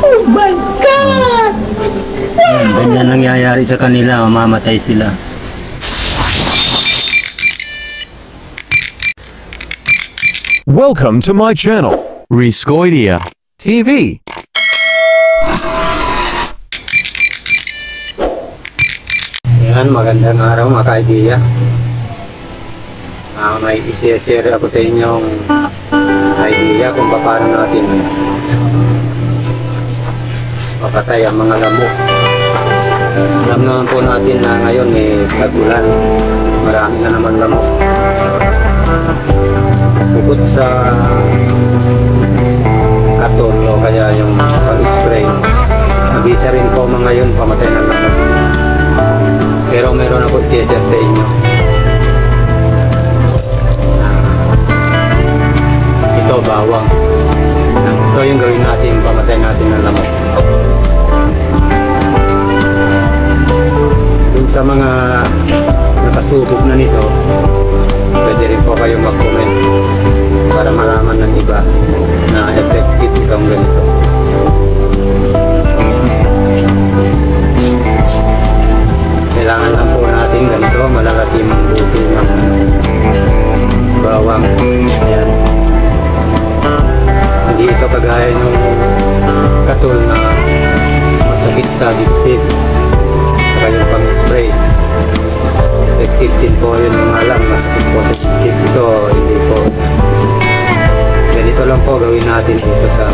Oh my God! Ganyan nangyayari sa kanila, mamamatay sila. Welcome to my channel, Rescoidia TV. Yan, magandang araw mga ka-idea. May isi-share ako sa inyong idea kung paano natin mapatay ang mga lamok. Alam naman po natin na ngayon tag-ulan, marami na naman lamok. Bukod sa katon o kaya yung pag-spray, nag-isa rin po mga ngayon pamatay ng lamok. Pero meron ako i-share sa inyo. Ito, bawang. Ito yung gawin natin, pamatay natin ng lamok. Dun sa mga nakasubok na nito, pwede rin po kayong mag-comment para malaman ng iba na effective itong ganito. Kailangan lang po natin ganito, malalaki mang buto ng bawang. Ayan. Hindi ito kagaya ng katul na masakit sa dibdib saka yung pang-spray. Effective din po yun yung alam, masakit po sa dibdib. Ito hindi po. Ganito lang po gawin natin dito sa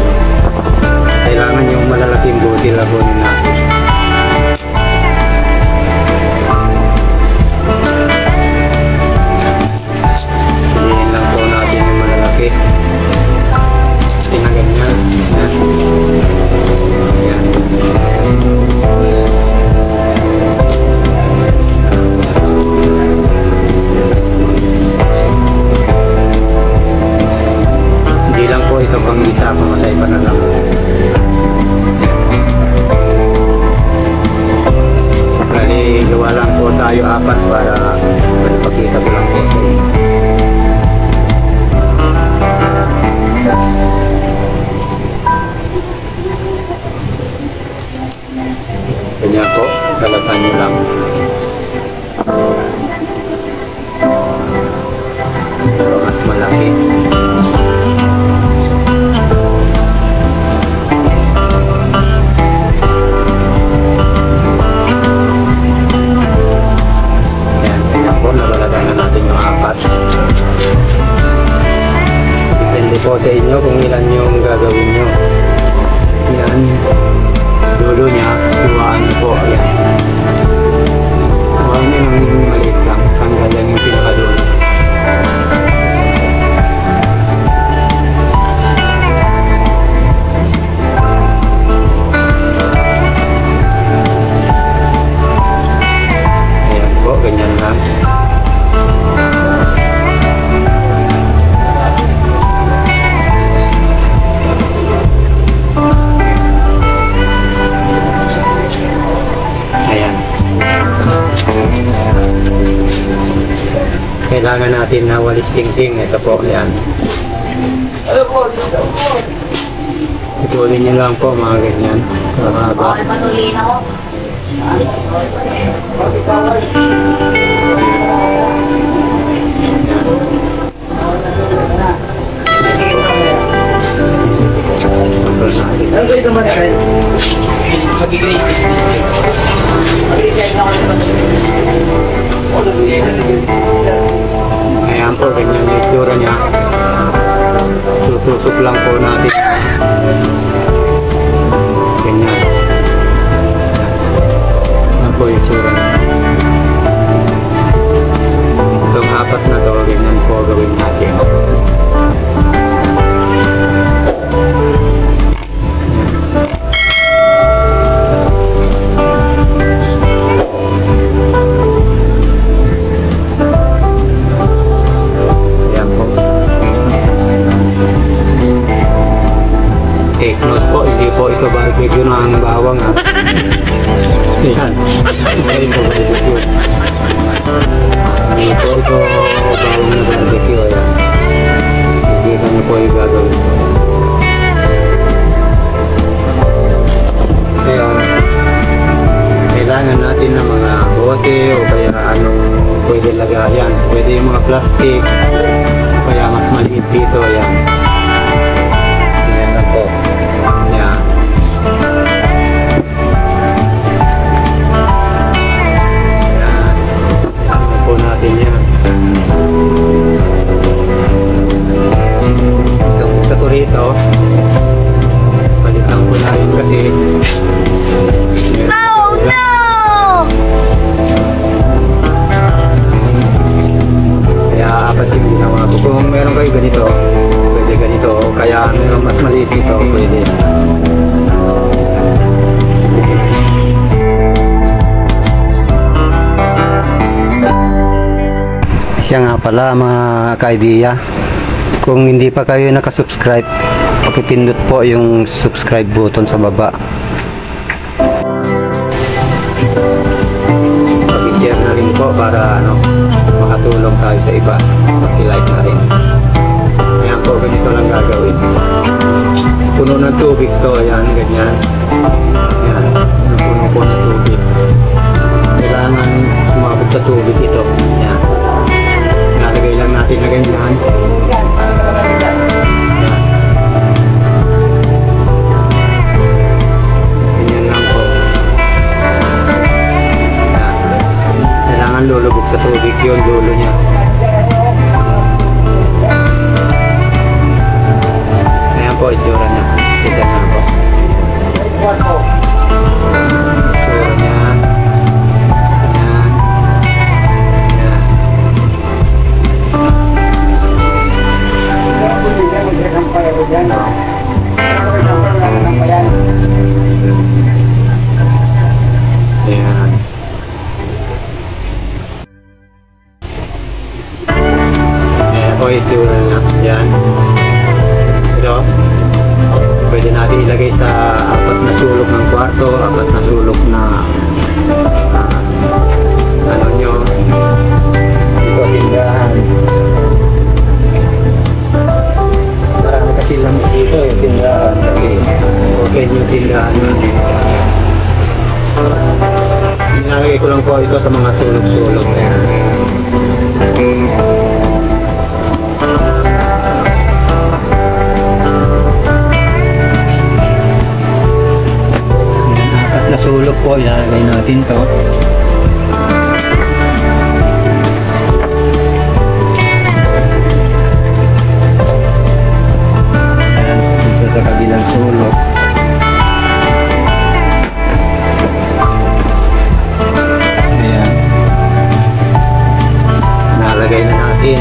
kailangan yung malalaking butil na kunin natin. Piliin lang po natin yung malalaki. Tingnan ganyan. Ayan. Hindi lang po ito pang isa, pamatay pa na lang. Kali gawa lang po tayo apat para magpakita ko lang po. Ganyan po, kalatan nyo lang. Pero mas malaki. Ayan, ganyan po, nabalagay na natin yung apat. Depende po sa inyo kung ilan yung gagawin nyo. Yan. Dulo niya, iwaan niyo po. Ayan. Iwaan niyo nang maliit lang. Tanggalan yung pinakadulo. Ayan po, ganyan lang. Kailangan natin na walis tingting. Ito po, yan. Ituloy nyo lang po mga ganyan. Mahaba. Patuloy na ako. Ang ganito naman tayo. Mag-grade 60. Mag-grade ako naman. Ayan po, ganyan yung itsura niya. Tutusok lang po natin. Ganyan. Ayan po yung itsura niya. Itong apat na to, ganyan po gawin natin. Take note po, hindi po ito barbecue ng bawang ha. Ayan. Hindi po barbecue. Hindi po ito bawang na barbecue. Ayan. Hindi ka na po yung gagawin. natin ng mga bote o kaya anong pwede lagayan. Pwede yung mga plastic, kaya mas maliit dito, ayan. Ayan lang po. Ayan. Ayan. Ayan po natin yan. Itong isa ko rito, palitan ko na yun kasi Oh no! kaya apat yung ginawa ko. Kung meron kayo ganito, pwede ganito. O kaya mas maliit ito, pwede. Siya nga pala mga ka-idea. Kung hindi pa kayo nakasubscribe, pakipindot po yung subscribe button sa baba. Pag-share na rin po para makatulong tayo sa iba. Pag-like na rin. Ayan po, ganito lang gagawin. Puno ng tubig to, ayan, ganyan. Ayan, puno po ng tubig. Kailangan umabot sa tubig ito. Ayan. Nalagay lang natin na ganyan. Lulubog sa tubig yun, dulo niya. Ayan po, itsura niya. Kita niya po. Itsura niya. Ayan. Ayan. O itsura na yan. Ito, pwede natin ilagay sa apat na sulok ng kwarto, apat na sulok na ano nyo, ito tindahan. Marami kasi lang dito yung tindahan kasi okay yung tindahan. Nilalagay ko lang po ito sa mga sulok-sulok. Ayan. Sulok po, ilalagay natin to. Ayan, dito sa kabilang sulok. Ayan. Nalagay na natin.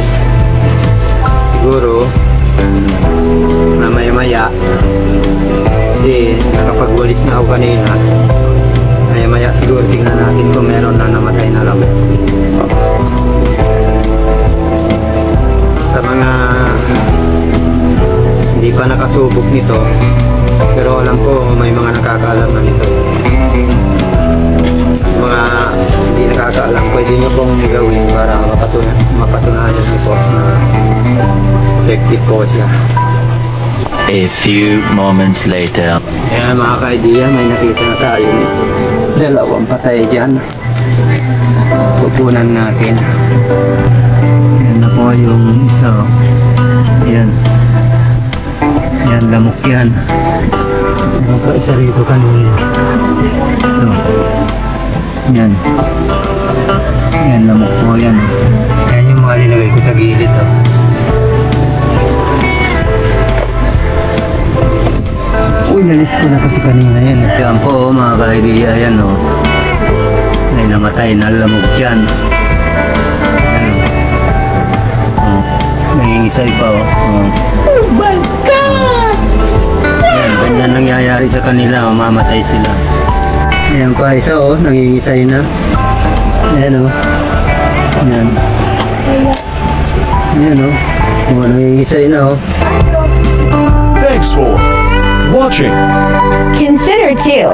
Siguro, mamaya-maya, kasi nakapagwalis na ako kanina. Maya siguro tingnan natin kung meron na namatay na rabbit. Sa mga hindi pa nakasubok nito, pero alam ko may mga nakakaalam na nito. Mga hindi nakakaalam, pwede nyo pong gawin para mapatunayan nyo po na effective po siya. A few moments later. Kaya mga ka-idea, may nakita na tayo. Dalawang patay dyan. Pupunan natin. Yan na po yung isa. Yan. Yan, lamok yan. Yan pa isa rito kanina. Ito. Yan. Yan, lamok po yan. Yan yung mga nilagay ko sa gilid. Uy, nalis ko na kasi kanina yan. Yan po mga ka-idea, yan o. Ay namatay, nalamog dyan. Yan o. Nangingisay pa o. Oh my God! Yan, ganyan nangyayari sa kanila, mamamatay sila. Yan pa isa o, nangingisay na. Yan o. Yan. Yan o. Nangingisay na o. Thanks for watching. Consider 2.